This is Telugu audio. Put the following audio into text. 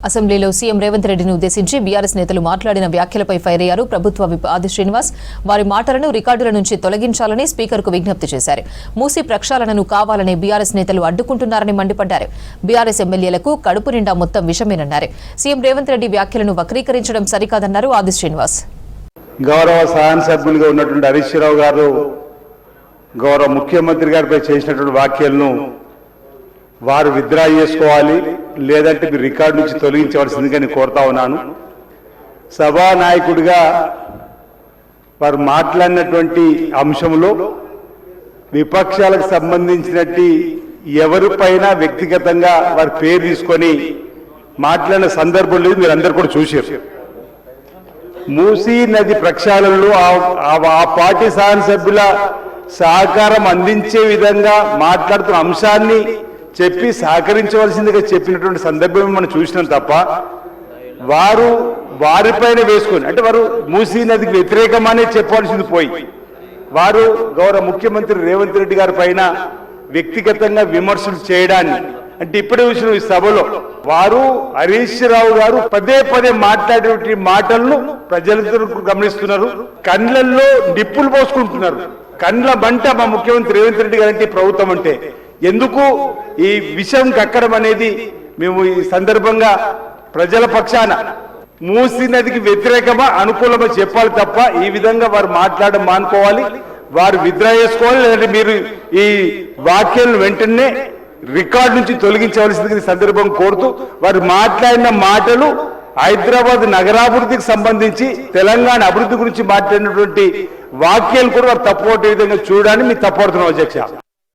అసెంబ్లీలో సీఎం రేవంత్ రెడ్డిని ఉద్దేశించి బీఆర్ఎస్ నేతలు మాట్లాడిన వ్యాఖ్యలపై ఫైర్ అయ్యారు. ప్రభుత్వ విప్ ఆది శ్రీనివాస్ వారి మాటలను రికార్డుల నుంచి తొలగించాలని స్పీకర్కు విజ్ఞప్తి చేశారు. మూసీ ప్రక్షాళనను కావాలని బీఆర్ఎస్ నేతలు అడ్డుకుంటున్నారని మండిపడ్డారు. బీఆర్ఎస్ ఎమ్మెల్యేలకు కడుపు నిండా మొత్తం విషమేనన్నారు. సీఎం రేవంత్ రెడ్డి వ్యాఖ్యలను వక్రీకరించడం సరికాదన్నారు ఆది శ్రీనివాస్. గౌరవ శాసనసభ్యులుగా ఉన్నటువంటి హరీష్ రావు గారు గౌరవ ముఖ్యమంత్రి గారిపై చేసినటువంటి వ్యాఖ్యలను వారు విత్డ్రా చేసుకోవాలి, లేదంటే మీరు రికార్డు నుంచి తొలగించవలసిందిగా నేను కోరుతా ఉన్నాను. సభానాయకుడిగా వారు మాట్లాడినటువంటి అంశంలో విపక్షాలకు సంబంధించినట్టు ఎవరిపైన వ్యక్తిగతంగా వారి పేరు తీసుకొని మాట్లాడిన సందర్భం లేదు. మీరు అందరు కూడా చూశారు. మూసీ నది ప్రక్షాళనలో ఆ పార్టీ శాసనసభ్యుల సహకారం అందించే విధంగా మాట్లాడుతున్న అంశాన్ని చెప్పి సహకరించవలసిందిగా చెప్పినటువంటి సందర్భం మనం చూసినాం తప్ప వారు వారిపైన వేసుకొని అంటే వారు మూసీ నదికి వ్యతిరేకమనే చెప్పవలసింది పోయి వారు గౌరవ ముఖ్యమంత్రి రేవంత్ రెడ్డి గారి పైన వ్యక్తిగతంగా విమర్శలు చేయడాన్ని అంటే ఇప్పుడే చూసిన ఈ సభలో వారు హరీష్ రావు గారు పదే పదే మాట్లాడే మాటలను ప్రజలందరూ గమనిస్తున్నారు. కండ్లల్లో నిప్పులు పోసుకుంటున్నారు. కండ్ల బంట మా ముఖ్యమంత్రి రేవంత్ రెడ్డి గారంటే ప్రభుత్వం అంటే ఎందుకు ఈ విషయం కక్కడం అనేది మేము ఈ సందర్భంగా ప్రజల పక్షాన మూసీ నదికి వ్యతిరేకమా అనుకూలమా చెప్పాలి తప్ప ఈ విధంగా వారు మాట్లాడడం మానుకోవాలి, వారు విత్డ్రా చేసుకోవాలి, లేదంటే మీరు ఈ వాక్యాలను వెంటనే రికార్డు నుంచి తొలగించవలసింది సందర్భం కోరుతూ వారు మాట్లాడిన మాటలు హైదరాబాద్ నగరాభివృద్ధికి సంబంధించి తెలంగాణ అభివృద్ధి గురించి మాట్లాడినటువంటి వాక్యాలు కూడా వారు తప్పుపట్టే విధంగా చూడడానికి మీకు తప్పడుతున్నాం అధ్యక్ష.